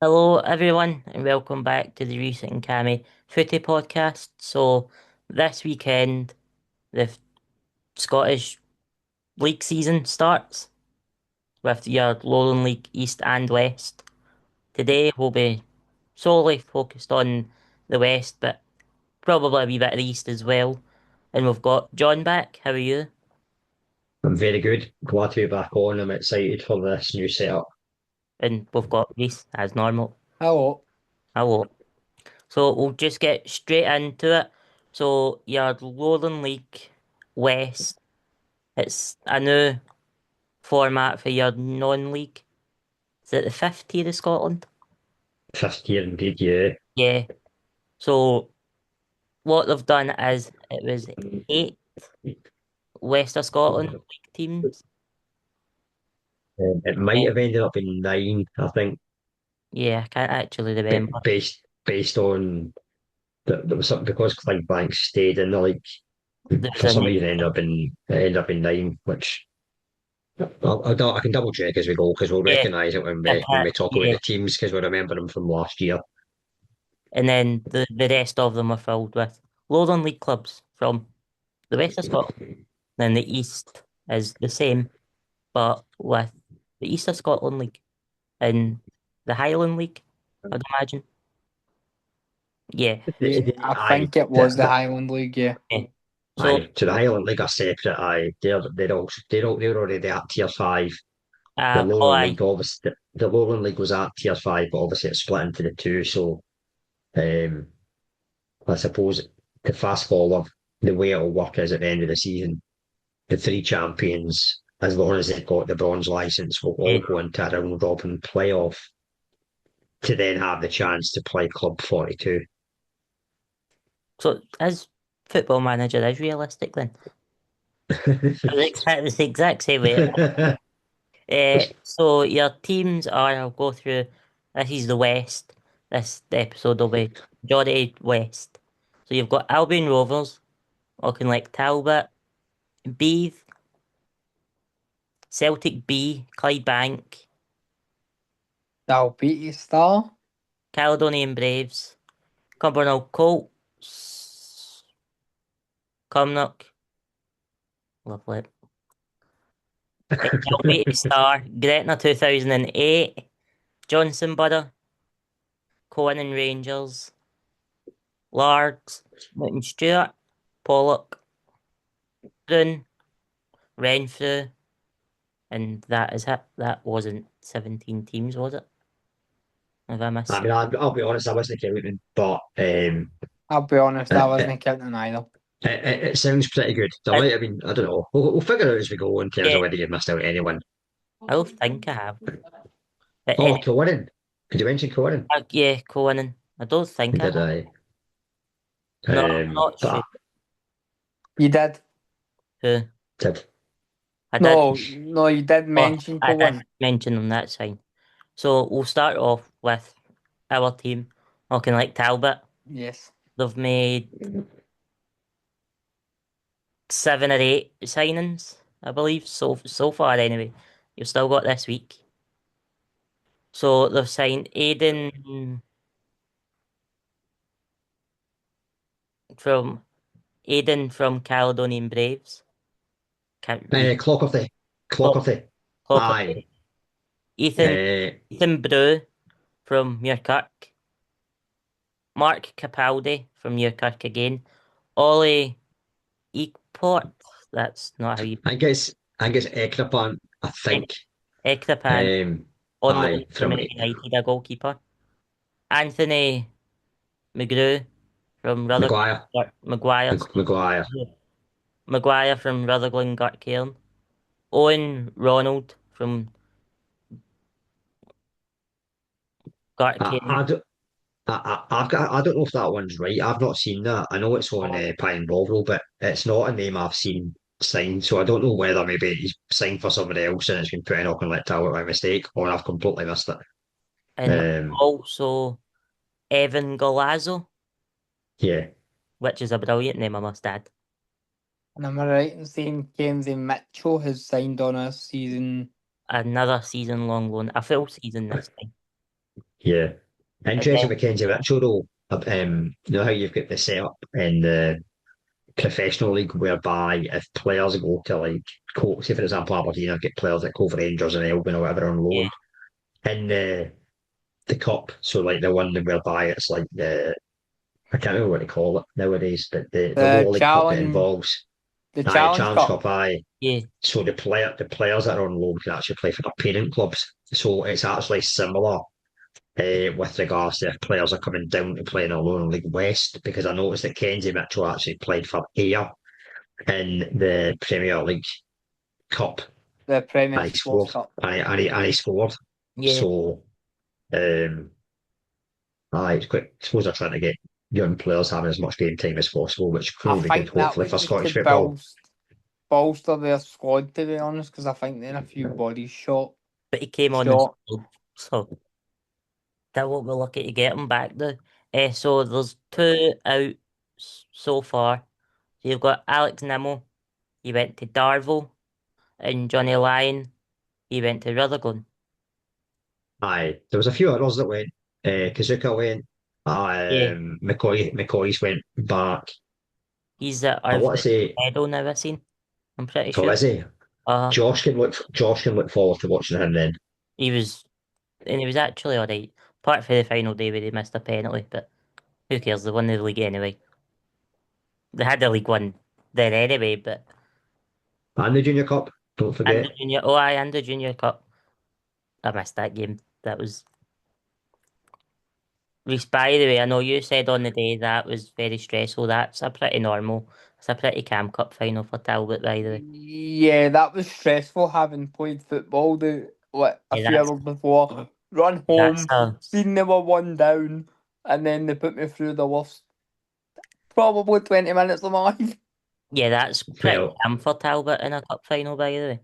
Hello, everyone, and welcome back to the Rhys and Cammy Footy podcast. So, this weekend, the Scottish League season starts with your Lowland League East and West. Today, we'll be solely focused on the West, but probably a wee bit of the East as well. And we've got John back. How are you? I'm very good. Glad to be back on. I'm excited for this new setup. And we've got Rhys as normal. Hello. Hello. So, we'll just get straight into it. So, your Lowland League West. It's a new format for your non-league. Is it the fifth tier of Scotland? Fifth year indeed, yeah. Yeah. So what they've done is it was eight West of Scotland league teams. It might Uh, have ended up in nine, I think, yeah, I can't actually remember. based on there was something because Clydebank stayed in the league. There was For a some new, reason, it ended up in nine, which I can double check as we go because we'll yeah, recognise it when I we can't, talk about yeah. the teams because we remember them from last year. And then the rest of them are filled with Lowland League clubs from the West of Scotland. Then the East is the same, but with the East of Scotland League and the Highland League, I'd imagine. Yeah. Yeah, I Aye, think it was the Highland League, yeah. Yeah. So aye. To the Highland League are separate. Aye, they're already at tier five. The Oh, Lowland aye, League, obviously, the Lowland League was at tier five, but obviously it's split into the two. So, um, I suppose to fast forward, the way it'll work is at the end of the season, the three champions, as long as they've got the bronze license, will yeah. all go into a round robin playoff to then have the chance to play Club 42. So as football manager is realistic then? It's the exact same way. So your teams are, I'll go through, this is the West. This episode will be majority West. So you've got Albion Rovers, Auchinleck Talbot, Beith, Celtic B, Clydebank, That'll beat you, Star. Caledonian Braves, Cumbernauld Colts, Cumnock, lovely. Almighty Star, Gretna 2008, Johnson Butter, Cohen and Rangers, Largs, Newton Stewart, Pollock, Brun, Renfrew, and that is it. That wasn't 17 teams, was it? Have I missed I mean, some? I'll be honest, I wasn't counting, but I'll be honest, I it, it, wasn't counting either. it sounds pretty good. There I, might have been, I don't know. We'll figure it out as we go in terms yeah, of whether you've missed out anyone. I don't think I have. But Oh, Kilwinning. Could you mention Kilwinning? yeah, Cohen. I don't think I Did have. I? No, I'm not sure But You did? who. did. I did. No, you did Oh, mention I did Cohen. mention them, that's fine. So we'll start off with our team, looking like Talbot. Yes. They've made seven or eight signings, I believe, so far anyway. You've still got this week. So they've signed from Aiden from Caledonian Braves. Can't read. Clock of the, Clock Clock, of the, clock of aye. it. Ethan Uh, Ethan Brew from Muirkirk. Mark Capaldi from Muirkirk again. Ollie Ekport. That's not how you I guess Ekrapan, I say think. it. Ektapan Um, on loan aye, from from United, a goalkeeper. Anthony McGrew from Maguire, Rutherglen. Maguire. Maguire. Maguire from Rutherglen Gartcairn. Owen Ronald from I Gartcairn. don't, I don't know if that one's right. I've not seen that. I know it's on Pine Bovril, but it's not a name I've seen signed. So I don't know whether maybe he's signed for somebody else and it's been put in Auchinleck Talbot by mistake, or I've completely missed it. And Um, also Evan Galazzo, yeah. which is a brilliant name, I must add. And am I right in saying Kenzie Mitchell has signed on a season? Another season long loan, a full season this time. Yeah. And Interesting then, Mackenzie Mitchell though. You know how you've got the setup in the professional league whereby if players go to like say for example Aberdeen, I've got players that go for Rangers and Elgin or whatever on yeah, loan in the cup. So like the one whereby it's like the I can't remember what they call it nowadays, but the The lower league cup that challenge, involves the a Challenge Challenge Cup. Cup, aye. yeah, So the players that are on loan can actually play for their parent clubs. So it's actually similar with regards to if players are coming down to play in a lower League West, because I noticed that Kenzie Mitchell actually played for Ayr in the Premier League Cup, The Premier and he Sports scored, Cup. and he scored. yeah. So, um, it's quite. I suppose they're trying to get young players having as much game time as possible, which can I only be good, think that hopefully, was for just to Scottish football. bolster their squad, to be honest, because I think they're a few bodies But he came on the short. sub, so that what we're lucky to get him back there. So there's two out so far. So you've got Alex Nimmo, he went to Darvel, and Johnny Lyon, he went to Rutherglen. Aye, there was a few others that went. Kazuka went. Yeah, McCoy's went back. he's at I our want to say, medal now, I seen. I'm pretty oh, sure. is he? Uh, Josh can look forward to watching him then. he was, and he was actually alright. Apart from the final day where they missed a penalty, but who cares? They won the league anyway. They had the league one then anyway, but And the Junior Cup, don't and the forget. junior, oh, I and the junior cup. I missed that game. That was. Rhys, by the way, I know you said on the day that was very stressful. That's a pretty normal. It's a pretty calm cup final for Talbot, by the way. Yeah, that was stressful having played football like a Yeah, few hours before. Run that's home, a seen they were one down, and then they put me through the worst probably 20 minutes of my life. yeah, that's pretty Well, calm for Talbot in a cup final, by the way.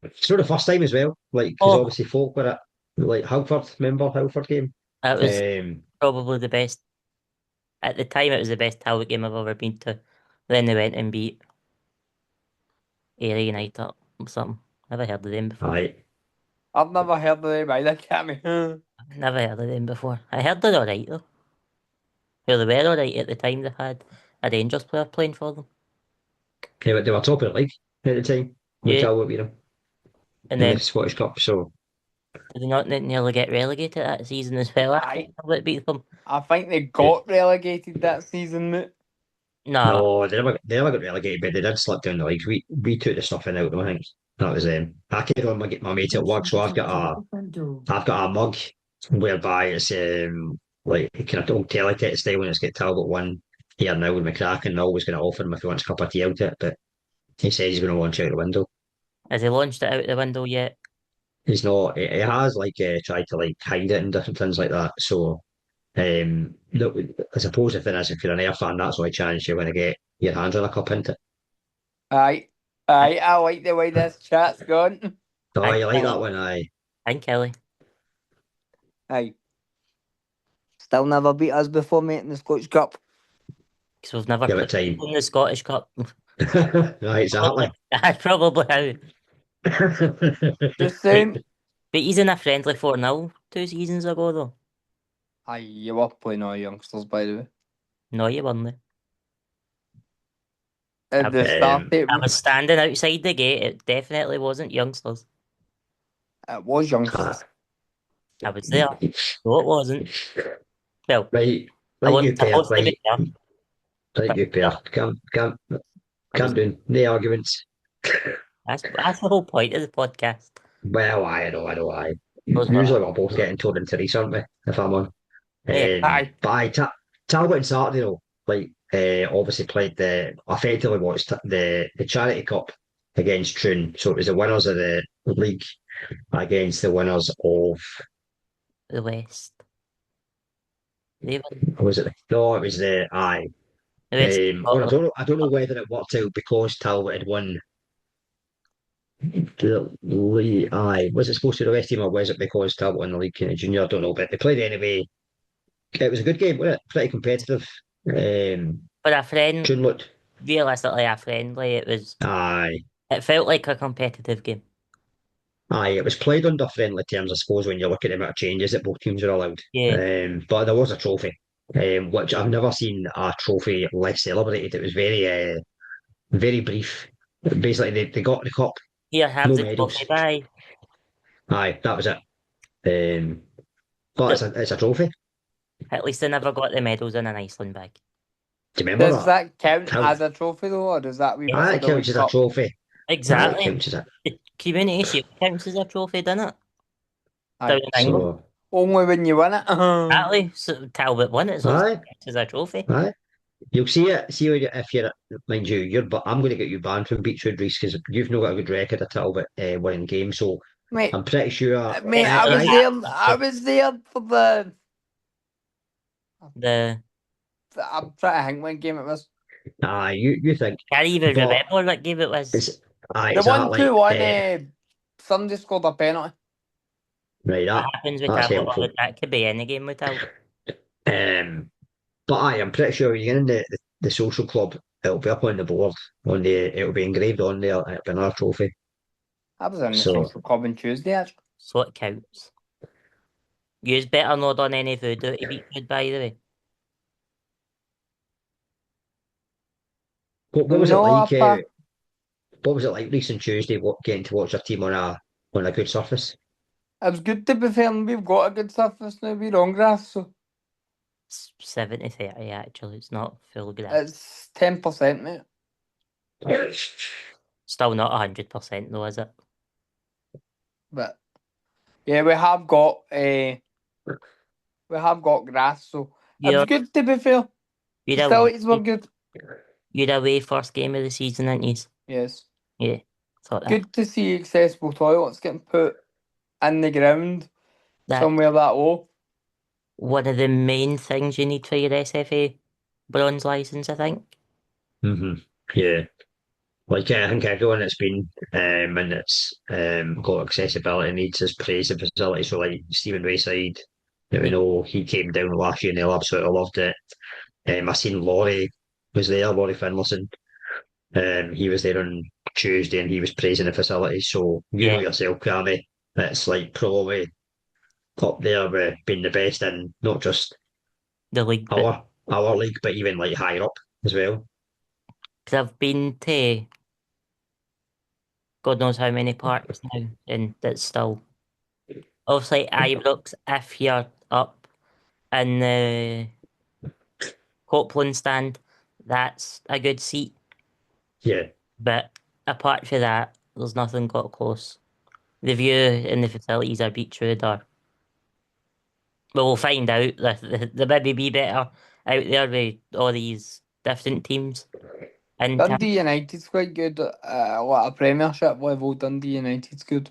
it's not the first time as well. Like, because Oh, obviously folk were at, like, Halford, remember Halford game? it was Um, probably the best at the time. It was the best Talbot game I've ever been to. Then they went and beat Ayr United or something. Never heard of them before. aye. I've never heard of them either, Cammy. Never heard of them before. I heard they're alright though. Well, they were alright at the time. They had a Rangers player playing for them. They were top of the league at the time. We Yeah, tell what beat them and in the then Scottish Cup. So, did they not nearly get relegated that season as well after I Talbot beat them? I think they yeah. got relegated that season, mate. No, No, they never got relegated, but they did slip down the league. We took the stuffing out of them, I think. That was I carried on my mate at work, so I've got a mug whereby it's like kind of old teletext style when it's got Talbot one here now with McCracken. I'm always going to offer him if he wants a cup of tea out of it, but he says he's going to launch out the window. has he launched it out the window yet? He's not. He has like tried to like hide it and different things like that. So look, I suppose the thing is, if you're an Air fan, that's the only chance you're going to get your hands on a cup, isn't it? Aye, aye, I like the way this chat's gone. Oh, And you like that Kelly. one? Aye. And Kelly. Aye, still never beat us before, mate, in the Scottish Cup. Because we've never Give it played time. in the Scottish Cup. Right, Probably, exactly. I probably have. Just Right. saying. But he's in a friendly 4-0 2 seasons ago, though. Aye, you were playing all youngsters, by the way. No, you weren't. I At the was, start, Um, I was standing outside the gate. It definitely wasn't youngsters. it was ah, youngsters. I was there. No, it wasn't. Well, right, I right, wasn't you pair, supposed to be there. right, But you pair. yeah, I was. Can't do no arguments. That's the whole point of the podcast. Well, I know, I. Was what? Usually we're both getting told into these, aren't we? If I'm on. Yeah, Aye, But Talbot and Saturday though, like obviously played the effectively watched the Charity Cup against Troon. So it was the winners of the league against the winners of the West. They were was it? No, it was the aye. the West of Well, Scotland. I don't know whether it worked out because Talbot had won the league. Aye, was it supposed to be the West team or was it because Talbot won the league kind of junior? I don't know, but they played anyway. It was a good game, wasn't it? Pretty competitive. But a friend, Troon looked. realistically, a friendly. It was. Aye. It felt like a competitive game. Aye, it was played under friendly terms, I suppose, when you look at the amount of changes that both teams were allowed. Yeah, But there was a trophy, which I've never seen a trophy less celebrated. It was very brief. Basically, they got the cup, here, have no the medals. trophy. Bye. Aye, that was it. But But it's a trophy. at least they never got the medals in an Iceland bag. Do you remember Does that? that count How as a trophy though, or does that be aye, for it the counts League as a Cup? trophy. Aye, it Exactly. counts as it. The Community Shield counts as a trophy, doesn't it? Down Aye. in England. So Only when you win it. Exactly. So Talbot won it, so it aye, counts as a trophy. aye. You'll see it. See if you're, mind you, but I'm going to get you banned from Beachwood, Reese, because you've not got a good record at all, but winning games. So Mate, I'm pretty sure. mate, It I may was Aye, there. happen I was there for the. the I'm trying to think what game it was. aye. You think, can't even but remember what game it was. it's aye The one exactly. two one. Somebody scored a penalty. Right, What happens with that's Talbot? helpful. That could be any game with Talbot. But aye, I'm pretty sure you get in the social club. It'll be up on the board. It'll be engraved on there. It'll be another trophy. I was in the So social club on Tuesday. Actually. So it counts. You's better not on any voodoo to beat good, by the way. what was it No, like? appa. What was it like recent Tuesday? Getting to watch your team on a good surface? It was good to be fair, and we've got a good surface now. We're on grass, so It's 70-30 actually. It's not full grass. it's 10%, mate. Still not 100% though, is it? But yeah, we have got grass, so it was You're good to be fair. you're away. Facilities were good. You're away first game of the season, aren't you? Yes, Yeah, thought that. good to see accessible toilets getting put in the ground That somewhere that low. one of the main things you need for your SFA bronze license, I think. hmm Yeah. Like I think everyone that's been and it's got accessibility needs has praised the facility. So like Stephen Wayside, we know he came down last year and they absolutely loved it. I seen Laurie was there, Laurie Finlayson. He was there on Tuesday and he was praising the facility. So you know Yeah, yourself, Cammy, it's like probably up there with being the best in not just the league, but our league, but even like higher up as well. because I've been to God knows how many parks now, and that's still obviously Ibrox if you're up in the Copeland stand, that's a good seat. Yeah. But apart from that, there's nothing got close. The view and the facilities are Beechwood or well, we'll find out. They maybe be better out there with all these different teams in town. Dundee United's quite good. A lot of Premiership level. Dundee United's good.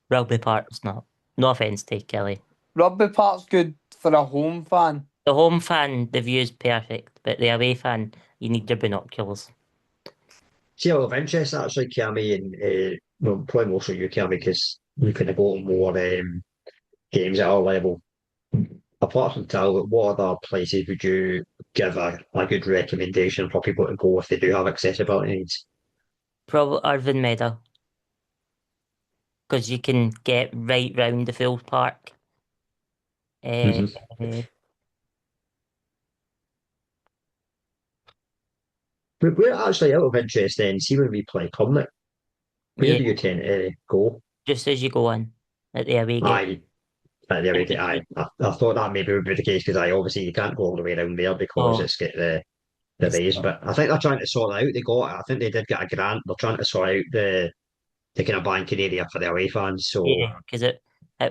Rugby Park's not. No offence to Kelly. Rugby Park's good for a home fan. The home fan, the view's perfect, but the away fan, you need your binoculars. See, of interest actually, Cammy, and well, probably more so you, Cammy, because you kind of go to more games at our level. Apart from Talbot, what other places would you give a good recommendation for people to go if they do have accessibility needs? Probably Irvine Meadow, because you can get right round the full park. Uh, hmm We're actually out of interest then, see when we play Cumnock, where yeah, do you tend to go? just as you go in at the away gate. Aye, there we go. I thought that maybe would be the case because I obviously you can't go all the way around there because Oh, it's got the it's raise. But I think they're trying to sort it out. I think they did get a grant. They're trying to sort out the kind of banking area for the away fans. So yeah, because it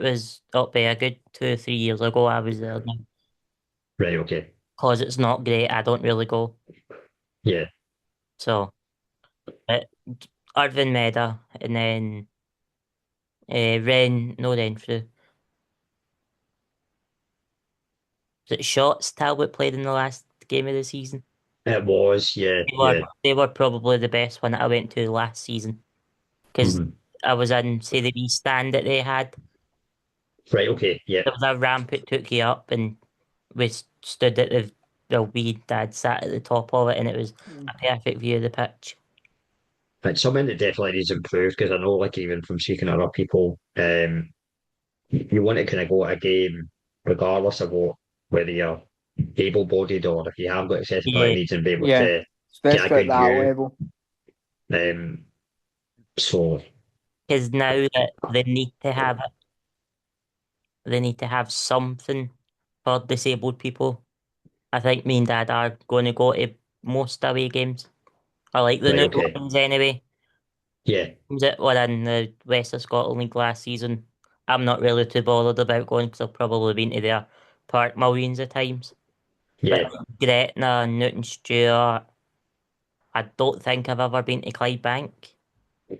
was up there a good 2 or 3 years ago. I was there. right, okay, Because it's not great, I don't really go. yeah, So, but Irvine Meadow and then no Renfrew. Was it Shots Talbot played in the last game of the season? it was, yeah, They were yeah. they were probably the best one that I went to last season because hmm I was in say the wee stand that they had. Right, okay, yeah, There was a ramp it took you up and we stood at the wee dad sat at the top of it and it was a perfect view of the pitch. it's something that definitely needs improved because I know, like, even from speaking to other people, you want to kind of go at a game regardless of whether you're able-bodied or if you have got accessibility Yeah, needs and be able Yeah, to get a especially at good that view. level. Um, so because now that they need to have something for disabled people. I think me and Dad are going to go to most away games. I like the right, new okay, ones anyway. yeah, Games that were in the West of Scotland League last season. I'm not really too bothered about going because I've probably been to their park millions of times. But yeah. like Gretna, Newton Stewart, I don't think I've ever been to Clydebank. Do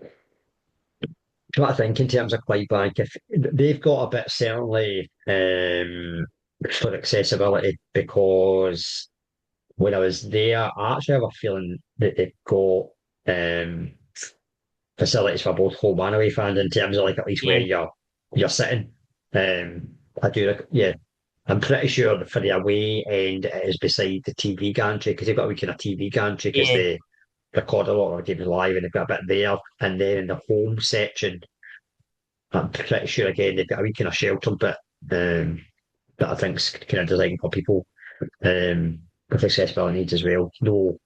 you know what I think in terms of Clydebank? If they've got a bit certainly for accessibility because when I was there, I actually have a feeling that they've got um, facilities for both home and away fans in terms of like at least where Yeah, you're sitting. I do, yeah. I'm pretty sure that for the away end it is beside the TV gantry because they've got a wee kind of TV gantry because yeah, they record a lot of games live and they've got a bit there. And then in the home section, I'm pretty sure again they've got a wee kind of shelter bit that I think's kind of designed for people with accessibility needs as well. No,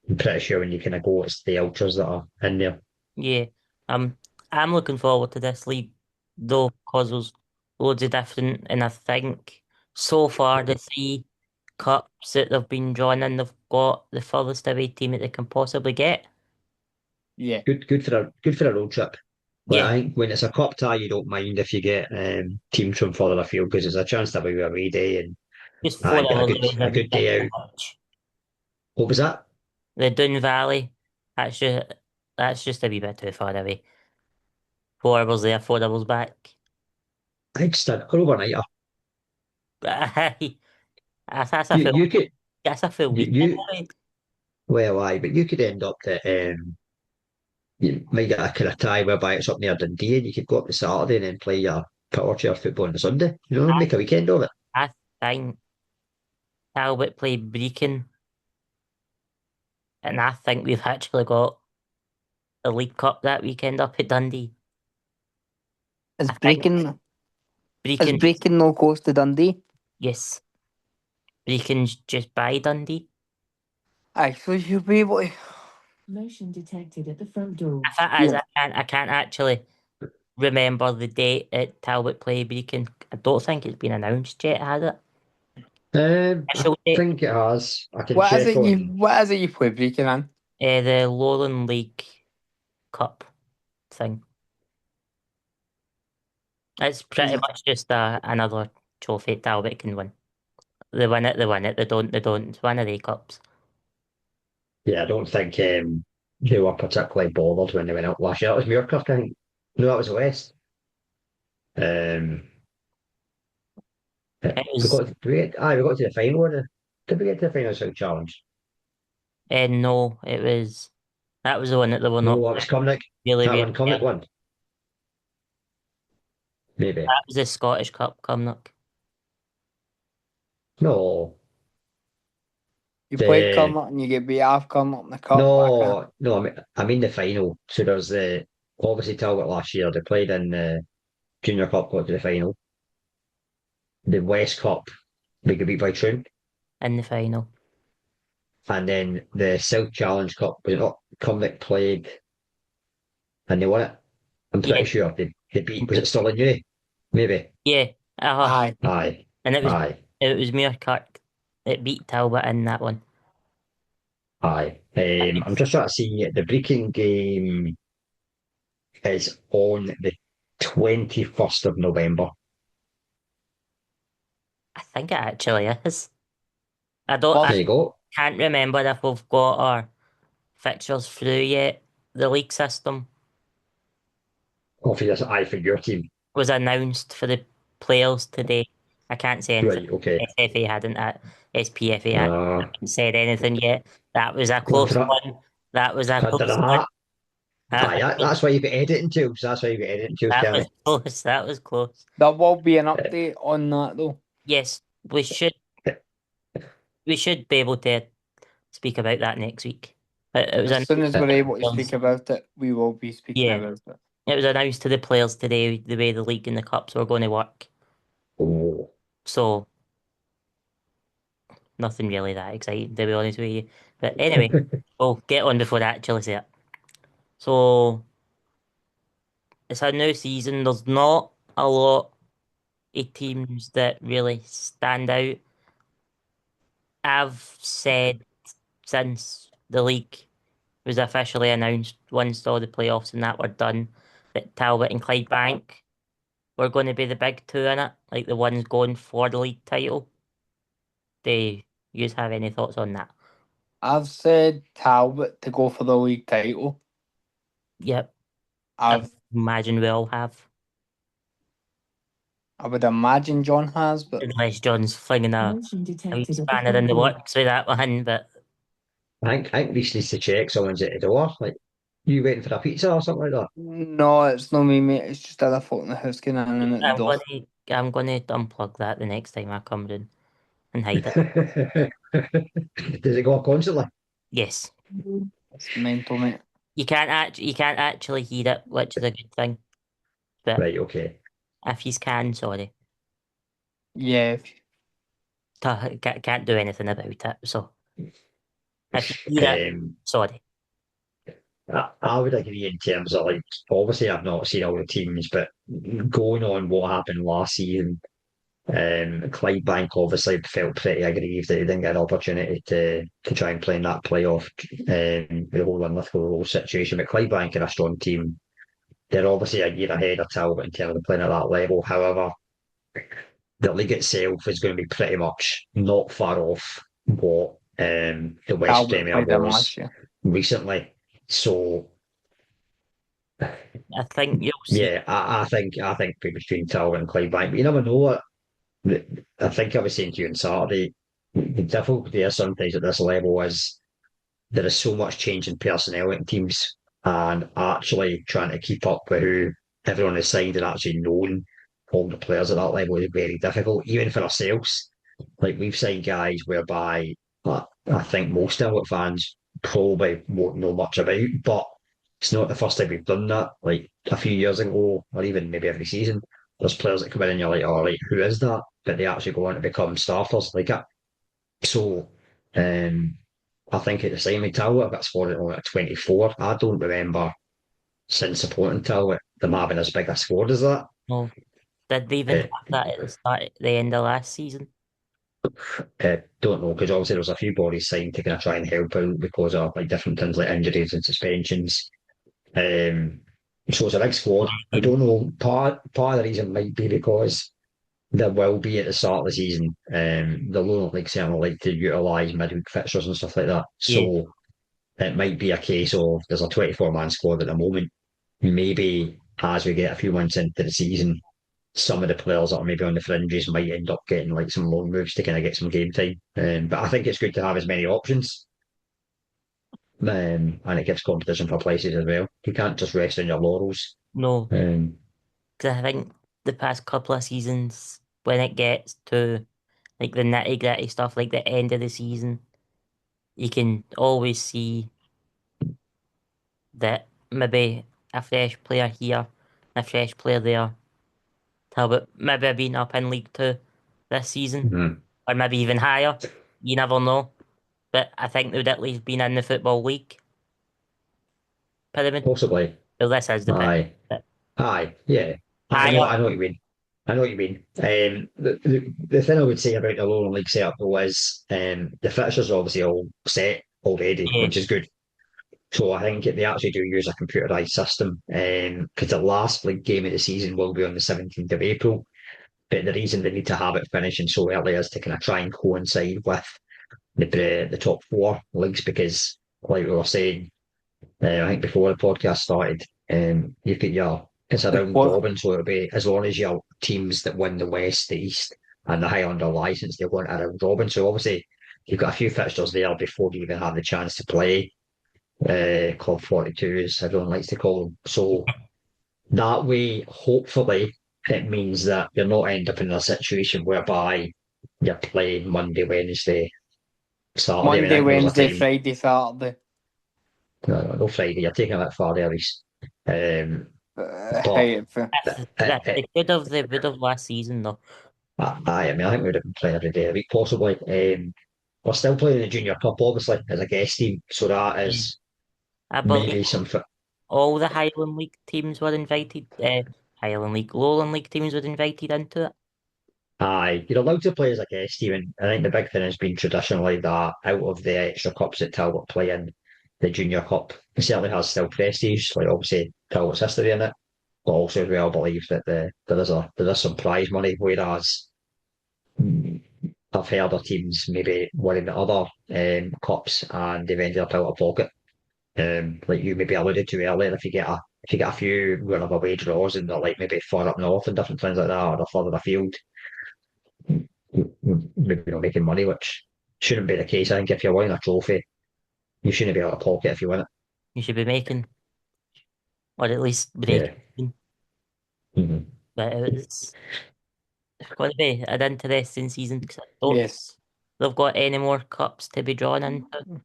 I'm pretty sure when you kind of go, it's the ultras that are in there. yeah. Um, I'm looking forward to this league though, because there's loads of different, and I think so far the three cups that they've been drawn in, they've got the furthest away team that they can possibly get. Yeah. Good for a road trip. Like Yeah, I think when it's a cup tie, you don't mind if you get teams from further afield because it's a chance to have a away day and just I four get a hours good away is a a wee good bit day too out. much. What was that? The Doon Valley, that's just a wee bit too far away. 4 hours there, 4 hours back. I think it's an overnighter. Aye, that's a You full you could that's a full weekend you away. well aye, but you could end up that you might get a kind of tie whereby it's up near Dundee and you could go up to Saturday and then play your pitch or football on the Sunday. You know, I make a weekend of it. I think Talbot play Brecon, and I think we've actually got the League Cup that weekend up at Dundee. Is I think breaking is Brecon, breaking no close to Dundee? yes, Brecon's just by Dundee. Actually, you'll be able to. Motion detected at the front door. If it is, Yeah. I can't actually remember the date at Talbot play Brecon. I don't think it's been announced yet, has it? I Official date? think it has. I can check on. What is it you play breaking in? The Lowland League Cup thing. It's Is pretty it? much just another trophy Talbot can win. They win it, they win it. They don't. It's one of the cups. Yeah, I don't think they were particularly bothered when they went out last year. That was Muircurk, I think. No, that was the West. Um, It we was, got we got to the final. Did we get to the final South Challenge? no, it was, that was the one that they were No, not it was Cumnock. really, That really, one, Cumnock won. Maybe. that was the Scottish Cup coming up. No, You played the Cumnock and you get beat off Cumnock in the cup, but I can't. no. I mean the final. So there's the obviously Talbot last year. They played in the Junior Cup, got to the final. The West Cup, they got beat by Troon, In the final. and then the South Challenge Cup was it not Cumnock played and they won it. I'm Yeah, pretty sure they beat. Was it Stirling Uni? Maybe. yeah, Aye. Aye, and aye, it was Muirkirk that beat Talbot in that one. aye. And I'm it's, just trying to see it. The Brecon game is on the 21st of November. I think it actually is. I There First, you go. can't remember if we've got our fixtures through yet. The league system Oh, for this, aye, for your team. was announced for the players today. I can't say anything. Right, okay. SFA hadn't, SPFA Uh, hadn't said anything yet. That was a going close for that. one. That was a Under the close one. hat. Aye, that's why you get editing tools. That's why you get editing tools, That Cammy. was close. That was close. there will be an Uh, update on that though. Yes, we should be able to speak about that next week. It was As soon as announced we're to able the to speak players. about it, we will be speaking Yeah, about it. it was announced to the players today the way the league and the cups were going to work. Oh, So nothing really that exciting, to be honest with you. But anyway, we'll get on before I actually say it. So it's a new season. There's not a lot of teams that really stand out. I've said since the league was officially announced, once all the playoffs and that were done, that Talbot and Clydebank were going to be the big two in it, like the ones going for the league title. Do you have any thoughts on that? I've said Talbot to go for the league title. Yep, I I've imagine we all have. I would imagine John has, but Unless John's flinging Motion a wee detected at the spanner in front the door. works with that one, but I think Rhys needs to check someone's at the door. Like, you waiting for a pizza or something like no, it's not me, mate. It's just other folk in the house getting in and out the I'm door. gonna I'm gonna unplug that the next time I come in and hide it. that? Does it go off constantly? Yes. It's mental, mate. You can't actually hear it, which is a good thing. But Right, okay. if you can, sorry. Yeah, Can't do anything about it. So if you hear it, Um, sorry. I would agree in terms of like, obviously I've not seen all the teams, but going on what happened last season, Clydebank obviously felt pretty aggrieved that they didn't get an opportunity to try and play in that playoff, the whole Linlithgow situation. But Clydebank are a strong team. They're obviously a year ahead of Talbot in terms of playing at that level. However, the league itself is going to be pretty much not far off what the West Talbot Premier played them last was year. recently. So I think you'll see. yeah, I think between Talbot and Clydebank, but you never know what. I think I was saying to you on Saturday, the difficulty is sometimes at this level is there is so much change in personnel in teams, and actually trying to keep up with who everyone has signed and actually knowing all the players at that level is very difficult, even for ourselves. Like we've signed guys whereby I think most Celtic fans probably won't know much about, but it's not the first time we've done that. Like a few years ago, or even maybe every season, there's players that come in and you're like, oh, like who is that? But they actually go on to become starters. Like that. So, I think at the same time, Talbot got scored at 24. I don't remember since supporting Talbot them having as big a squad as that. No, did they even Uh, have that at the end of last season? don't know because obviously there was a few bodies signed to kind of try and help out because of like different things like injuries and suspensions. Um, so it's a big squad. I don't know. Part of the reason might be because there will be at the start of the season. The Lowland League certainly like to utilise midweek fixtures and stuff like that. Yeah, So it might be a case of there's a 24-man squad at the moment. Maybe as we get a few months into the season, some of the players that are maybe on the fringes might end up getting like some loan moves to kind of get some game time. But I think it's good to have as many options. And it gives competition for places as well. You can't just rest on your laurels. no, Um, because I think the past couple of seasons, when it gets to like the nitty gritty stuff, like the end of the season, you can always see that maybe a fresh player here, a fresh player there, Talbot maybe being up in League Two this season, mhm. or maybe even higher. You never know. But I think they would at least been in the Football League pyramid. Possibly. Well, this is the pyramid. Aye. But Aye. Yeah. higher, I know what you mean. I know what you mean. The thing I would say about the Lowland League setup though is the fixtures are obviously all set already, yeah, which is good. So I think they actually do use a computerized system because the last league game of the season will be on the 17th of April. But the reason they need to have it finishing so early is to kind of try and coincide with the top four leagues because, like we were saying, I think before the podcast started, you've got it's a round Well, robin, so it'll be as long as your teams that win the West, the East, and the Highlander license, they're going to a round robin. So obviously, you've got a few fixtures there before you even have the chance to play Club 42, as everyone likes to call them. So that way, hopefully, it means that you're not end up in a situation whereby you're playing Monday, Wednesday, Saturday. I mean, I Monday, think there was a Wednesday, time Friday, Saturday. No Friday. You're taking it a bit far there, Rhys. But Hey, That's they would have last season though. I mean, I think we would have been playing every day of the week, possibly. We're still playing the Junior Cup, obviously, as a guest team, so that Yeah. is I believe maybe something. all the Highland League teams were invited. Highland League, Lowland League teams were invited into it. Aye, you're allowed to play as a guest team, and I think the big thing has been traditionally that out of the extra cups that Talbot play in, the Junior Cup, it certainly has still prestige. Like obviously Talbot's history in it, but also as well believe that there is some prize money, whereas I've heard of teams maybe winning the other cups and they've ended up out of pocket. Like you maybe alluded to earlier, if you get a few whatever away draws and they're like maybe far up north and different things like that, or they're further afield, maybe not making money, which shouldn't be the case. I think if you're winning a trophy, you shouldn't be out of pocket if you win it. You should be making, or at least breaking. Yeah. Even. hmm But it's going to be an interesting season because I don't think yes. they've got any more cups to be drawn into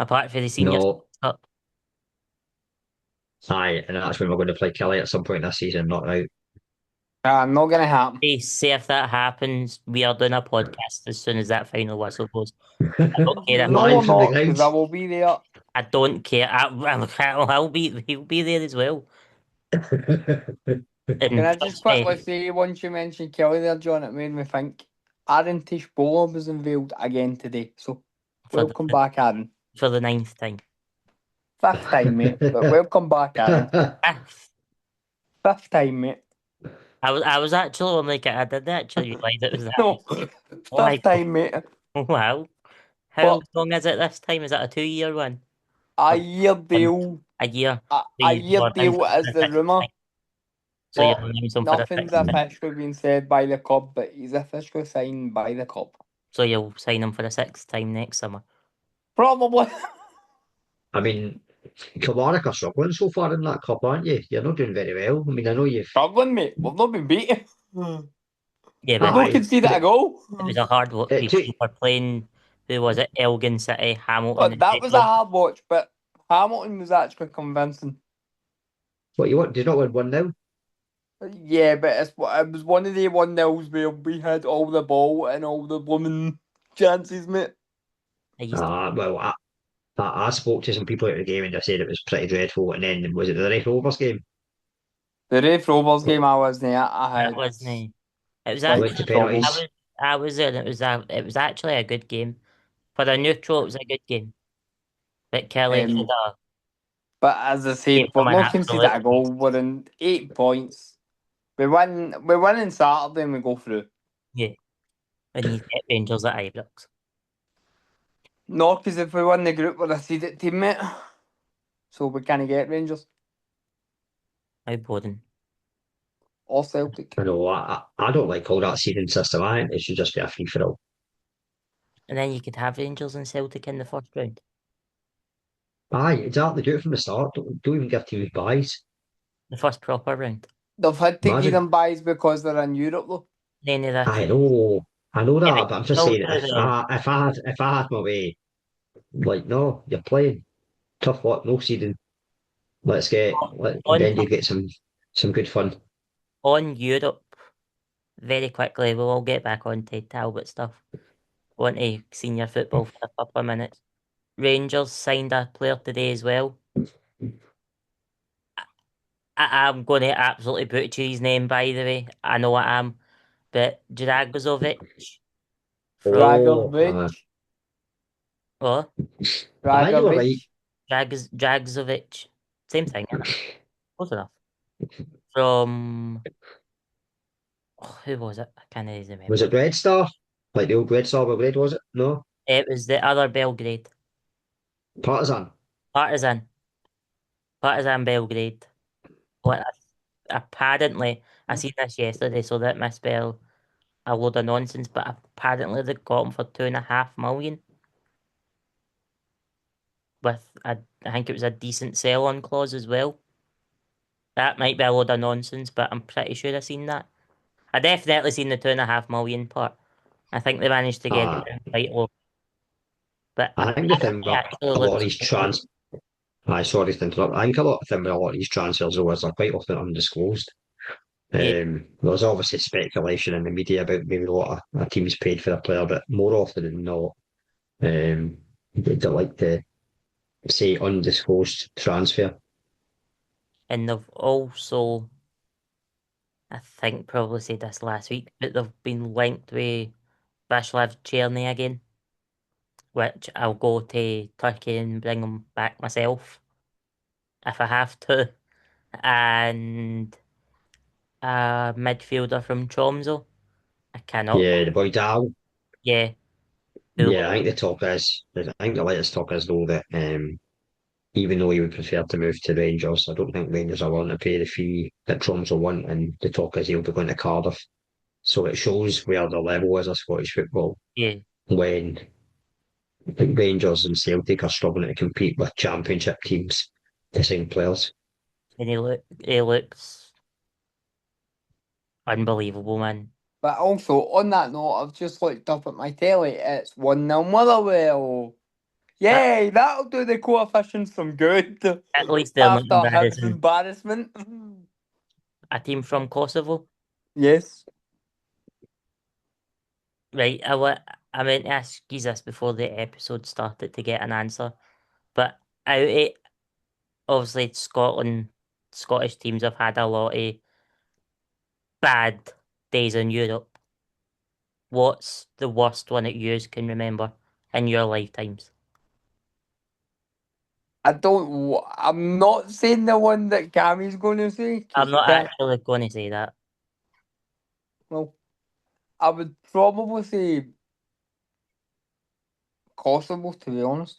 apart from the senior No, cup. aye, and that's when we're going to play Kelly at some point this season, not out. Not gonna happen. Hey, say if that happens, we are doing a podcast as soon as that final whistle goes. I don't care if No, Live we're from the not, because I grounds. will be there. I don't care. He'll be there as well. Can And I just trust me, quickly say, once you mentioned Kelly there, John, it made me think Aaron Tish-Bowler was unveiled again today. So, for welcome back, Aaron. the ninth time. Fifth time, mate. But welcome back, Aaron. Ah, Fifth time, mate. I was actually on like I didn't actually realize it was that. No, Oh my fifth time, mate. wow! How But long is it this time? Is it a 2 year one? a Or year deal, a year? a, So a you year will announce deal them for is the the sixth rumour. time. So you'll But announce them for the nothing's sixth time. officially been said by the club, but he's officially signed by the club. So you'll sign them for the sixth time next summer. Probably. I mean, Kilmarnock are struggling so far in that cup, aren't you? You're not doing very well. I mean, I know you've. Struggling, mate. We've not been beaten. Yeah, We've but not Aye, conceded but a goal. it was a hard work. it We took. were playing. Who was it? Elgin City, Hamilton, But and that was a Sheffield. hard watch, but Hamilton was actually convincing. What you want? Do you not win 1-0? Yeah, but it was one of the 1-0s where we had all the ball and all the blooming chances, mate. I used to. Well, I spoke to some people at the game and they said it was pretty dreadful. And then was it the Raith Rovers game? The Raith Rovers game I was there, I That had wasn't. It was It plenty went to of actually. I troubles. penalties. was. I was there. And it was actually a good game for a neutral. It was a good game. But Kelly should Um, have but as I gave said, we've them an not conceded absolute. a goal. We're in 8 points. We win on Saturday and we go through. Yeah, and you get Rangers at Ibrox. No, because if we win the group, we're a seeded team, mate. So we can't get Rangers How boring. or Celtic. I know. I don't like all that seeding system. I think it should just be a free for all. And then you could have Rangers and Celtic in the first round. Aye, exactly. Do it from the start. Don't even give teams buys. The first proper round. They've had to give Imagine. them buys because they're in Europe, though. Then of this. I know Yeah, but that, but I'm just still saying do if I had my way, like no, you're playing tough luck, no seeding. on Then you get some good fun. on Europe very quickly. We'll all get back on to Talbot stuff. On to senior football for a couple of minutes. Rangers signed a player today as well. I'm going to absolutely butcher his name, by the way. I know I am. But Dragozovic from Oh, Dragovic. oh you were right. Dragovic. Dragzovic. Same thing, isn't it? Close enough. From who was it? I can't even remember. Was it Red Star? Like the old Red Star Belgrade, was it? No, It was the other Belgrade. Partizan. Partizan. Partizan Belgrade. What apparently I seen this yesterday, so that misspell a load of nonsense, but apparently they got him for 2.5 million with I think it was a decent sell on clause as well. That might be a load of nonsense, but I'm pretty sure I seen that. I definitely seen the 2.5 million part. I think they managed to get it Uh, down quite low. But I think the thing he about actually a lot of looks these quite good. I sorry to interrupt. I think a lot of them with a lot of these transfers though is they're quite often undisclosed. Yeah, There's obviously speculation in the media about maybe a lot of teams paid for a player, but more often than not, they like to say undisclosed transfer. and they've also, I think, probably said this last week, but they've been linked with Vaslav Cherny again, which I'll go to Turkey and bring him back myself if I have to. And a midfielder from Tromso. I cannot. Yeah, the boy Dow. Yeah, who Yeah, I think the talk is. I think the latest talk is though that even though he would prefer to move to Rangers, I don't think Rangers are willing to pay the fee that Tromsø want, and the talk is he'll be going to Cardiff. So it shows where the level is of Scottish football yeah, when I think Rangers and Celtic are struggling to compete with Championship teams to sign players. and he looks unbelievable, man. But also, on that note, I've just looked up at my telly. It's 1-0 Motherwell. At, Yay, that'll do the coefficients some good at least they're not after Hibs' embarrassing. embarrassment. A team from Kosovo, Yes. right? I meant to ask you this before the episode started to get an answer, but out of obviously Scottish teams have had a lot of bad days in Europe. What's the worst one that you can remember in your lifetimes? I'm not saying the one that Cammy's going to say, I'm because not actually going to say that. well, I would probably say Kosovo, to be honest.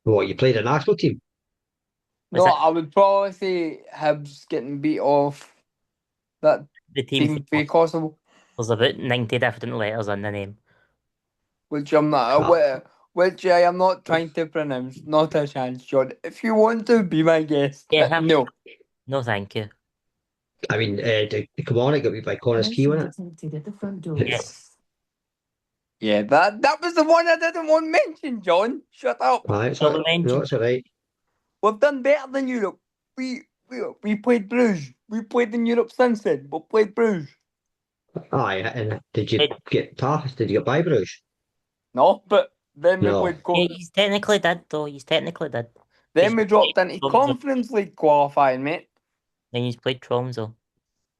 What, you played a national team? Was No, that I would probably say Hibs getting beat off that the team team from for Kosovo, There's about 90 different letters in the name. which I'm not Ah, aware, which I am not trying to pronounce. Not a chance, John. If you want to be my guest, Yeah, no. no thank you. I mean, come on, it got beat by Connors Key, Motion wasn't detected at the front door. it? Yes. Yeah, that was the one I didn't want mentioned, John. Shut up. Aye, it's all Double right. No, mention. it's all right. We've done better than Europe. We played Bruges. We played in Europe since then. We played Bruges. Aye, and did you It, get past? Did you get by Bruges? No, but then we No. played. yeah, he's technically did, though. He's technically did. Then Because we dropped into Tromso. Conference League qualifying, mate. Then he's played Tromso.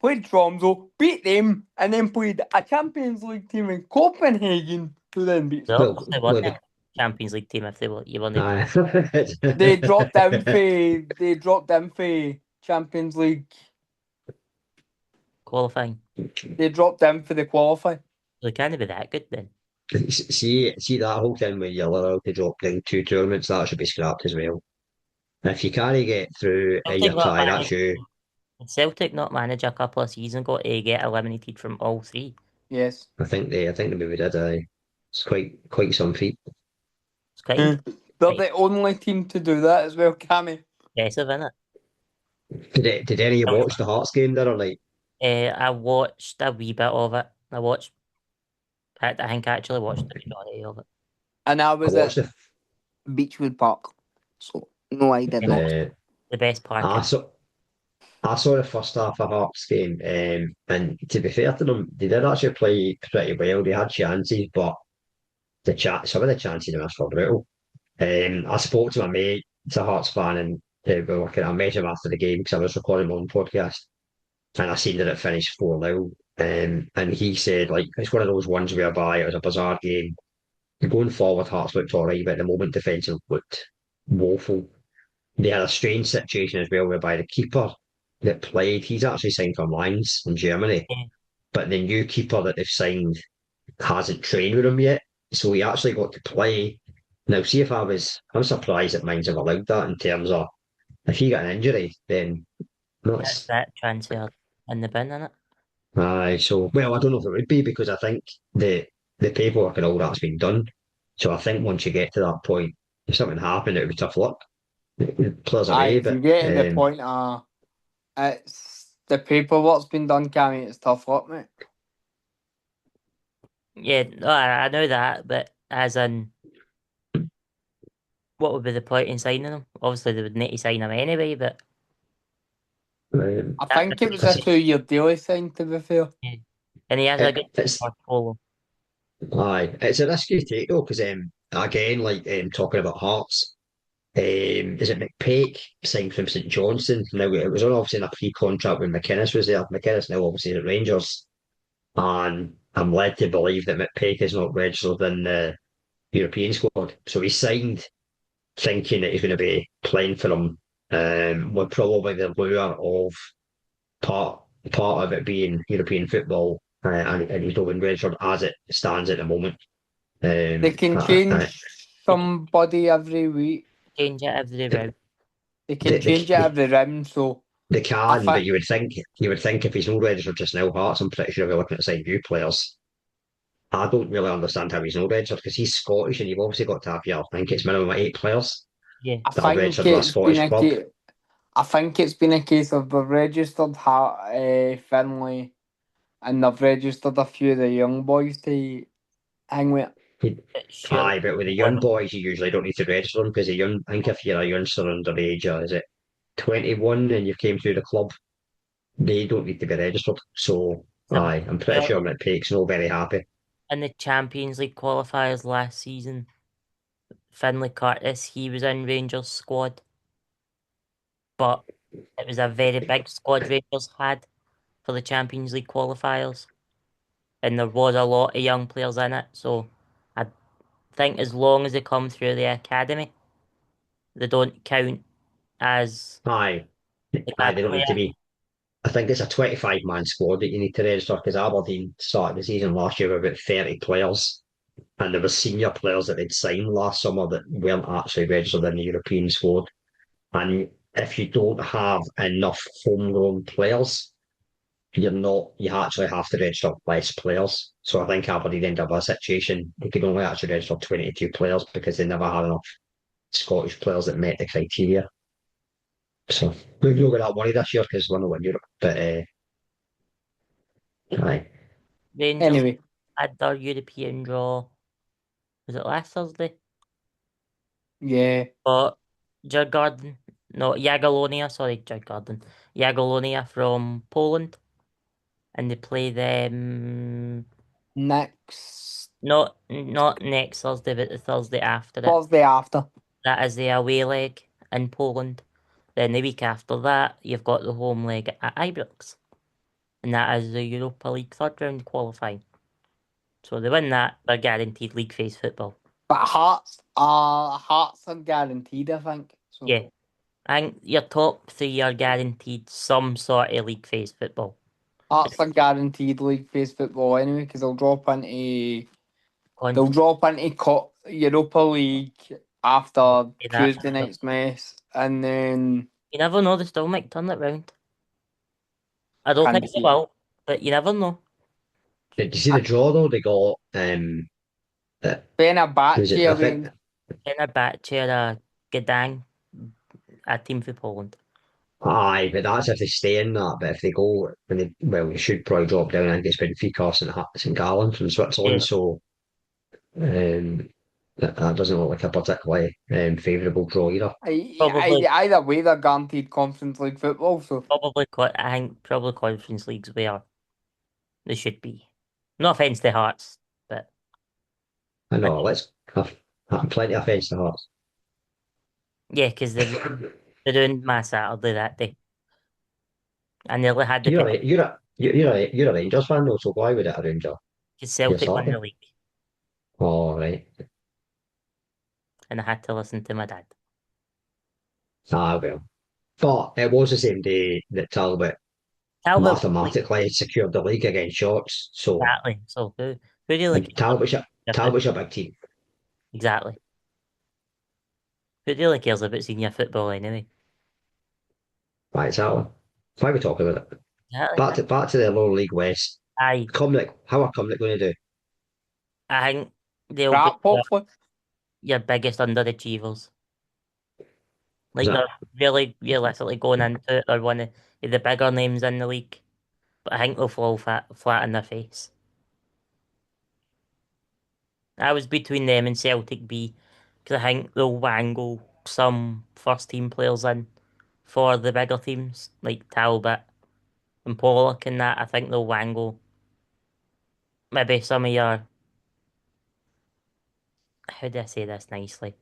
Played Tromso, beat them, and then played a Champions League team in Copenhagen, who then beat They us. Well, obviously won well, the Champions League team if you want to. aye. They dropped them for Champions League. Qualifying. They dropped them for the qualify. They can't be that good then. See that whole thing where you're allowed to drop down two tournaments, that should be scrapped as well. If you can't get through in Celtic your not tie, that's managed. you. Celtic not managed a couple of seasons ago to get eliminated from all three. Yes. I think they maybe did. It's quite some feat. It's quite They're the only team to do that as well, Cammy. impressive, isn't it? Did any of you watch the Hearts game the other night? I watched a wee bit of it. I think I actually watched the majority of it. And I I was watched at Beechwood Park. So, no, I did not. The best park. I saw I saw the first half of Hearts game, and to be fair to them, they did actually play pretty well. They had chances, but some of the chances they missed were brutal. I spoke to my mate, it's a Hearts fan, and I met him after the game because I was recording my own podcast, and I seen that it finished 4-0. And he said, like, it's one of those ones whereby it was a bizarre game. Going forward, Hearts looked all right, but at the moment, defensive looked woeful. They had a strange situation as well, whereby the keeper that played, he's actually signed for Mainz in Germany, Yeah, but the new keeper that they've signed hasn't trained with him yet. So he actually got to play. Now, see if I'm surprised that Mainz have allowed that in terms of if he got an injury, then that's that's that transfer in the bin, innit? aye. So well, I don't know if it would be because I think the paperwork and all that's been done. So I think once you get to that point, if something happened, it would be tough luck. The players Aye, away, if you but get to the point, it's the paperwork's been done, Cammy. It's tough luck, mate. Yeah, no, I know that, but as in What would be the point in signing him? Obviously, they would need to sign him anyway, but I that's a think it good was a point. 2 year deal he signed, to be fair. Yeah. And he has a good it's portfolio. aye, it's a risky take though, because again, like talking about Hearts, is it McPake signed from St Johnstone? Now it was on obviously in a pre-contract when McInnes was there. McInnes now obviously at Rangers, and I'm led to believe that McPake is not registered in the European squad. So he signed thinking that he's going to be playing for them, with probably the lure of part part of it being European football, and he's not been registered as it stands at the moment. They Um, can uh, uh, change They can somebody every week. change it every they, round. They can they, change it they, every round. So they I can, but think you would think if he's not registered just now, Hearts, I'm pretty sure we're looking at signing new players. I don't really understand how he's not registered because he's Scottish and you've obviously got to have your, I think it's minimum of 8 players Yeah. I that are think registered with a it's been Scottish a club. case. I think it's been a case of they've registered Finlay and they've registered a few of the young boys to hang with. But surely Aye, but with the one young boys, you usually don't need to register them because I think if you're a youngster underage, or is it 21 and you came through the club, they don't need to be registered. So, some aye, I'm pretty sure McPake's not very happy. in the Champions League qualifiers last season. Finlay Curtis, he was in Rangers squad, but it was a very big squad Rangers had for the Champions League qualifiers, and there was a lot of young players in it. So I think as long as they come through the academy, they don't count as Aye, like aye, a they don't need to player. be. I think it's a 25-man squad that you need to register because Aberdeen started the season last year with about 30 players, and there were senior players that they'd signed last summer that weren't actually registered in the European squad. And if you don't have enough homegrown players, you actually have to register less players. So I think Aberdeen ended up in a situation they could only actually register 22 players because they never had enough Scottish players that met the criteria. So we've not got that worry this year because we're not in Europe. But aye, Rangers Anyway, had their European draw. Was it last Thursday? yeah, But Jurgardon, no, Jagiellonia, sorry, Jurgardon. Jagiellonia from Poland, and they play them next not next Thursday, but the Thursday after it. Thursday after. That is the away leg in Poland. Then the week after that, you've got the home leg at Ibrox, and that is the Europa League third round qualifying. So they win that, they're guaranteed league phase football. But Hearts are guaranteed, I think. So Yeah, I think your top three are guaranteed some sort of league phase football. Hearts are guaranteed league phase football anyway because Con- they'll drop into Europa League after that. Tuesday night's mess, and then You never know, they still might turn it round. I don't think can't they see it. will, but you never know. did you see the draw though? They got uh, who's it? Fenerbahce I think away. Fenerbahce are Gdańsk, a team for Poland. aye, but that's if they stay in that. But if they go, they should probably drop down. I think it's Benfica, St Gallen from Switzerland. Yeah, So that doesn't look like a particularly favourable draw either. probably, Either way, they're guaranteed Conference League football. So I think probably Conference Leagues where they should be. No offense to Hearts, but I know. Let's have plenty of offence to Hearts. yeah, because they're doing my Saturday that day. I nearly had the You're pick a you're a Rangers fan though, so why would it a Ranger? because You're Celtic won the Saturday. league, All right. and I had to listen to my dad. Ah well. But it was the same day that Talbot Talbot won the league, mathematically secured the league against Shorts. So exactly. So who really and cares about senior football? Talbot's a big team. Exactly. Who really cares about senior football anyway? Right, exactly. Why are we talking about it? Exactly. Back to the lower league West. I How are Cumnock going to do? I think they'll be crap, hopefully. your biggest underachievers. Is Like they're that really realistically going into it. They're one of the bigger names in the league, but I think they'll fall flat in their face. I was between them and Celtic B, Because I think they'll wangle some first team players in for the bigger teams, like Talbot and Pollock and that. I think they'll wangle maybe some of your, how do I say this nicely?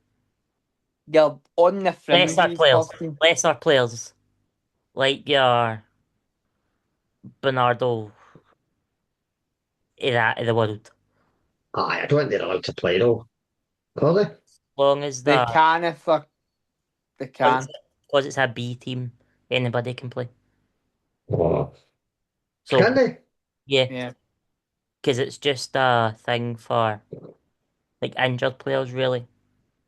You're on the Lesser fringes players. first team. Lesser players. Like your Bernardo era of the world. Aye, I don't think they're allowed to play though, are they? As long as They the can if they can. because it's a B team, anybody can play. Oh, can So they? yeah, Yeah. because it's just a thing for like injured players, really.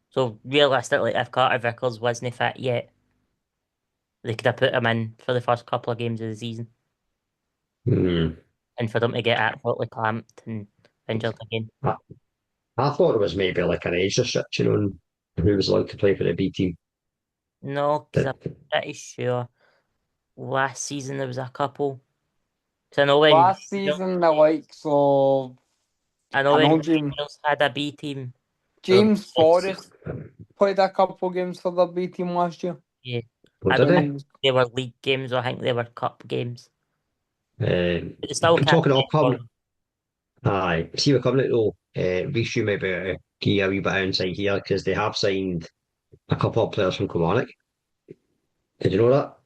So realistically, if Carter Vickers wasn't fit yet, they could have put him in for the first couple of games of the season, Hmm. and for them to get absolutely clamped and injured again. I, I thought it was maybe like an age restriction on who was allowed to play for the B team. No, because I'm That pretty sure last season there was a couple. Because I know when Last Rangers, season, the likes of I know I when know James Rangers had a B team. There was James six. Forrest played a couple games for the B team last year. Yeah, oh, I did don't they? think they were league games. Or I think they were cup games. But they still I'm can't talking play all for coming. them. Aye, see we're coming out though. Rhys, you maybe give you a wee bit of insight here because they have signed a couple of players from Kilmarnock. Did you know that?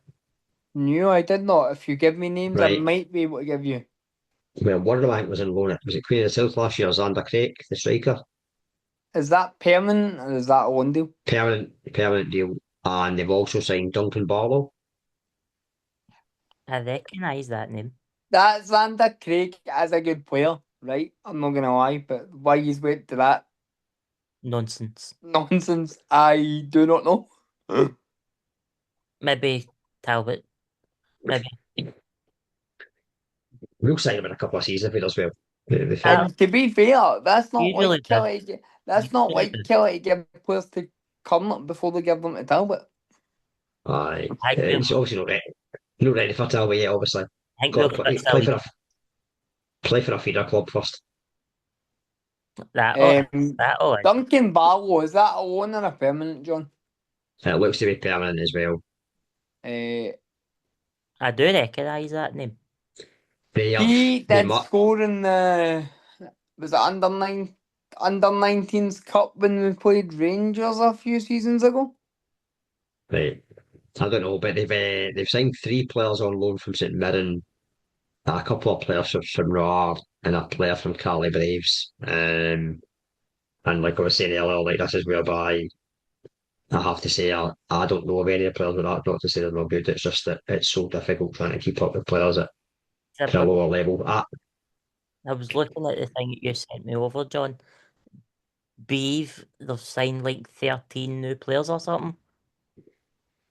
No, I did not. If you give me names, I Right. might be able to give you. Well, one of them I think was in loan. Was it Queen of the South last year? Xander Craig, the striker, Is that permanent or is that a one deal? permanent deal, and they've also signed Duncan Barlow. I recognise that name. That Xander Craig is a good player, right? I'm not gonna lie, but why he's went to that Nonsense. nonsense, I do not know. Maybe Talbot. Maybe. We'll sign him in a couple of seasons if he does well. They think. I And to be fair, that's not usually like do. Kelly. That's not Usually like do. Kelly to give players to come before they give them to Talbot. Aye, I think he's obviously not ready for Talbot yet. Obviously, we'll got to give us a play league. for a feeder club first. That oh, Um, that oh. Duncan Barlow, is that a loan or a permanent, John? It looks to be permanent as well. Uh, I do recognise that name. They have he they did mu- score in the was it under 19s cup when we played Rangers a few seasons ago. right. I don't know, but they've signed three players on loan from St Mirren, a couple of players from Roar, and a player from Cali Braves. And like I was saying earlier, like this is whereby I have to say I don't know of any players with that. Not to say they're not good. It's just that it's so difficult trying to keep up with players at a lower level. I was looking at the thing that you sent me over, John. Beeve, they've signed like 13 new players or something.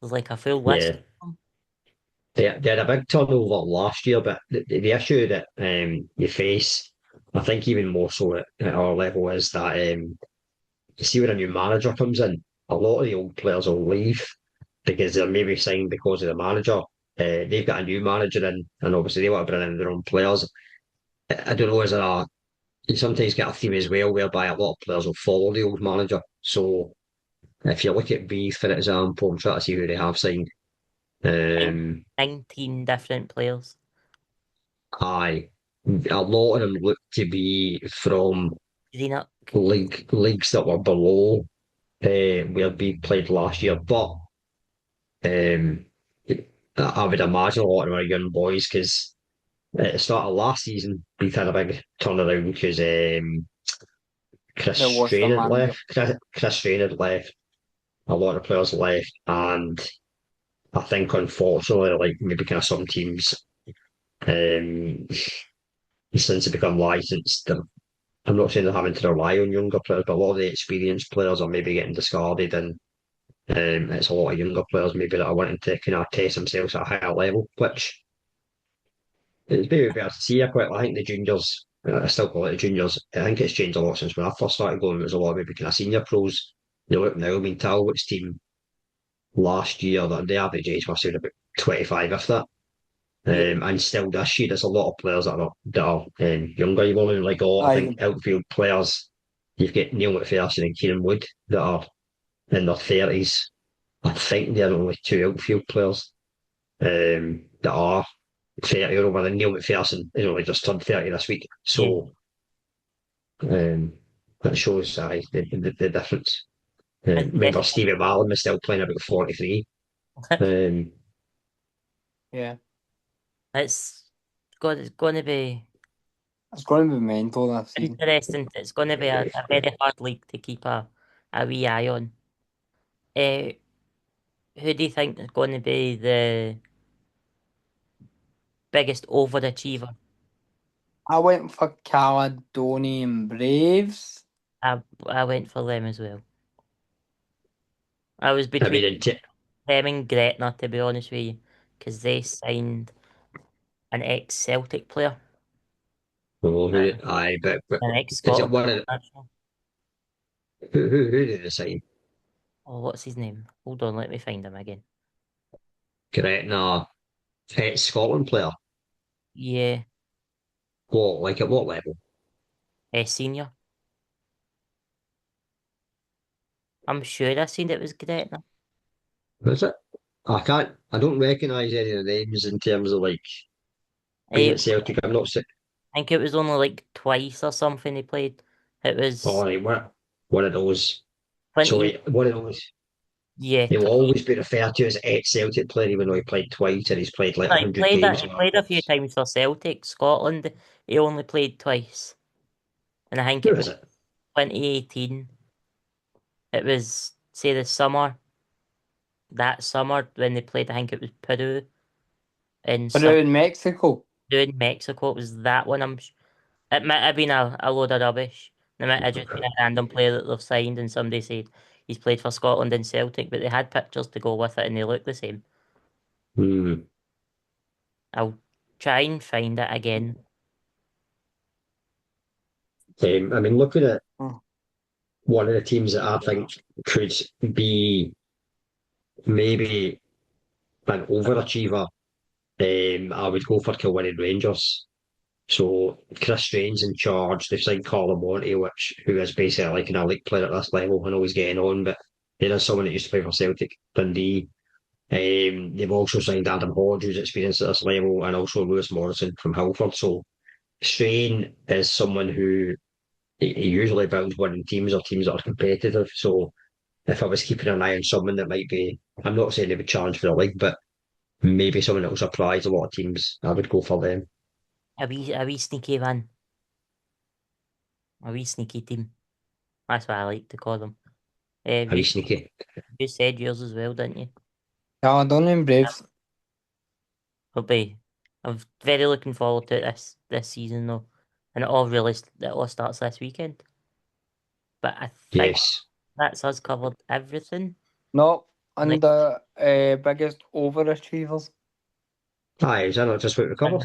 There's like a full list Yeah, of them. they had a big turnover last year, but the issue that you face, I think even more so at our level, is that you see when a new manager comes in, a lot of the old players will leave because they're maybe signed because of the manager. They've got a new manager in, and obviously they want to bring in their own players. I don't know, is there you sometimes get a theme as well whereby a lot of players will follow the old manager. So if you look at Bees, for example, and try to see who they have signed, Nine- um, 19 different players. aye, a lot of them look to be from Greenock. leagues that were below where Bee played last year, but um, I would imagine a lot of them are young boys because at the start of last season, Bee had a big turnaround because Chris There was the Strain had manager. left. Chris Strain had left. A lot of players left, and I think unfortunately, like maybe kind of some teams, um, since they become licensed, I'm not saying they're having to rely on younger players, but a lot of the experienced players are maybe getting discarded, and it's a lot of younger players maybe that are wanting to kind of test themselves at a higher level, which it's maybe better to see. I think the juniors, I still call it the juniors. I think it's changed a lot since when I first started going. It was a lot of maybe kind of senior pros. You look now, I mean, Talbot's team last year, that the average age must have been about 25, if that. Yeah. And still this year, there's a lot of players that are younger. You want to like, I Aye, think outfield players. you've got Neil McPherson and Kieran Wood that are in their 30s. I think they're only two outfield players that are 30 or over, and Neil McPherson is only just turned 30 this week. Yeah. So that shows the difference. It's Remember, Stevie Marlin was still playing about 43. Yeah. it's going to be It's going to be mental that season. interesting. It's going to be a very hard league to keep a wee eye on. Who do you think is going to be the biggest overachiever? I went for Caledonian Braves. I went for them as well. I was I between mean, them and Gretna, to be honest with you, because they signed an ex-Celtic player, but an is it ex-Scotland one of international. who did they sign? Oh, what's his name? Hold on, let me find him again. Correct, no, ex-Scotland player. Yeah, What, like at what level? senior. I'm sure I seen it was Gretna. Was it? I don't recognise any of the names in terms of like being I at Celtic. I'm not sick. think it was only like twice or something he played. It All was right, one of those. So 20, one of those. yeah, He will 20. always be referred to as ex-Celtic player, even though he played twice and he's played like No, 100 games. he played a few times for Celtic. Scotland, he only played twice. And I think Who it is was it? 2018. It was, say, that summer when they played, I think it was Peru in Peru some in Mexico. Peru in Mexico. It was that one. It might have been a load of rubbish. It might have just been a random player that they've signed and somebody said he's played for Scotland and Celtic, but they had pictures to go with it and they look the same. Hmm. I'll try and find it again. I mean, looking at Hmm. one of the teams that I think could be maybe an overachiever, I would go for Kilwinning Rangers. So Chris Strain's in charge. They've signed Colin Monty, who is basically like an elite player at this level. I know he's getting on, but he is someone that used to play for Celtic, Dundee. They've also signed Adam Hodge, who's experienced at this level, and also Lewis Morrison from Halford. So Strain is someone who he usually builds winning teams or teams that are competitive. So if I was keeping an eye on someone that might be, I'm not saying they would challenge for the league, but maybe someone that will surprise a lot of teams, I would go for them. A wee sneaky one. A wee sneaky team. That's what I like to call them. Are you You, sneaky? you said yours as well, didn't you? Caledonian Braves. Will be. I'm very looking forward to this season though, and it all starts this weekend. But I think Yes. that's us covered everything. No, Like, under biggest overachievers. Aye, is that not just what we covered?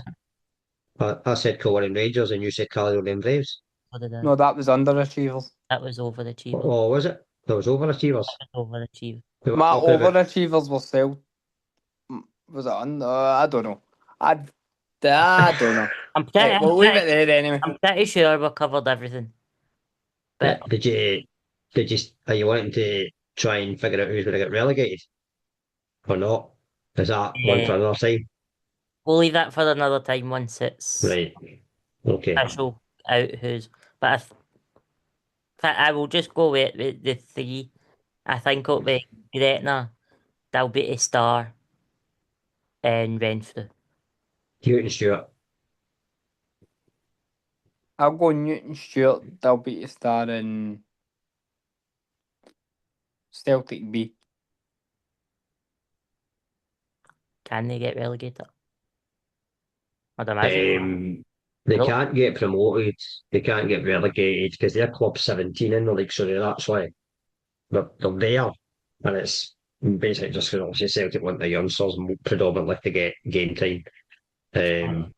I said Colin Rangers and you said Caledonian Braves. what did I? No, that was underachievers. That was overachiever. Oh, was it? There was overachievers. Overachieve. We were My talking about. overachievers were was it under? I don't know. I don't know. I'm Right, pretty, I'm we'll leave pretty, it there anyway. I'm pretty sure we covered everything. But Did you, are you wanting to try and figure out who's going to get relegated or not? Is that one uh, for another time? we'll leave that for another time once it's Right. Okay. official out who's. But I will just go with the three. I think it'll be Gretna, there'll be a Star, and Renfrew. Newton Stewart. I'll go Newton Stewart. They'll beat a star in Celtic B. Can they get relegated? I'd imagine. They No. can't get promoted. They can't get relegated because they're club 17 in the league, so they're actually they're there, and it's basically just because obviously Celtic want the youngsters predominantly to get game time. Um,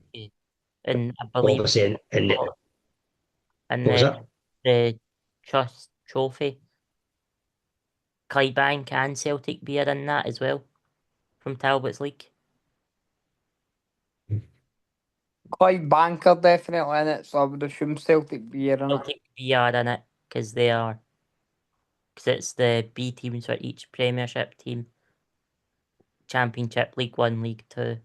And I believe obviously, in what was it? the Trust Trophy, Clydebank and Celtic be in that as well from Talbot's League. Clyde Banker definitely in it, so I would assume Celtic B are in it. Celtic be in it. because it's the B teams for each Premiership team, Championship, League One, League Two,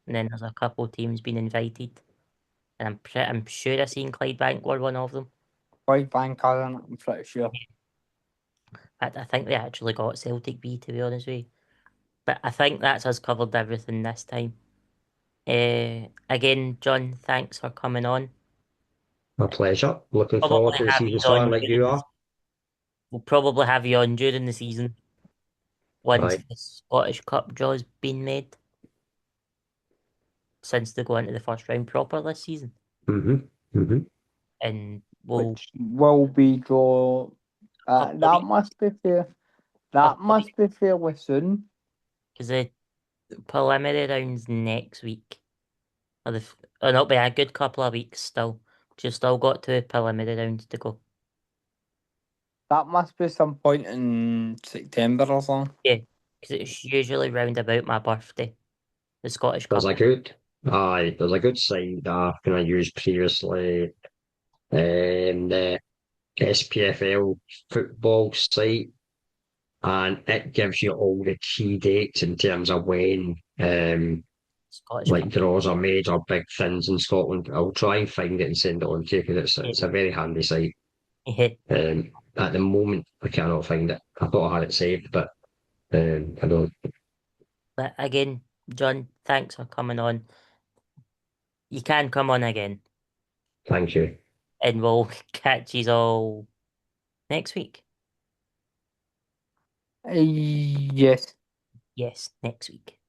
and then there's a couple teams being invited. And I'm sure I've seen Clydebank were one of them. Quite bank on it, I'm pretty sure. I think they actually got Celtic B, to be honest with you. But I think that's us covered everything this time. Again, John, thanks for coming on. My pleasure. Looking forward Probably to the have season you starting on like during you the are. We'll probably have you on during the season once Right. the Scottish Cup draw's been made, since they go into the first round proper this season. And we'll Which will be draw. couple of That weeks, must be fair. That must be fairly soon. because the preliminary rounds next week. Or not be a good couple of weeks still. Just still got 2 preliminary rounds to go. That must be some point in September or something. Yeah, because it's usually round about my birthday, the Scottish Cup. There's a good site that I've kind of used previously. The SPFL football site, and it gives you all the key dates in terms of when Scottish like Cup. draws are made or big things in Scotland. I'll try and find it and send it on to you because Yeah. it's a very handy site. Yeah. At the moment, I cannot find it. I thought I had it saved, but I don't. But again, John, thanks for coming on. You can come on again, Thank you. and we'll catch you all next week. Yes. Yes, next week.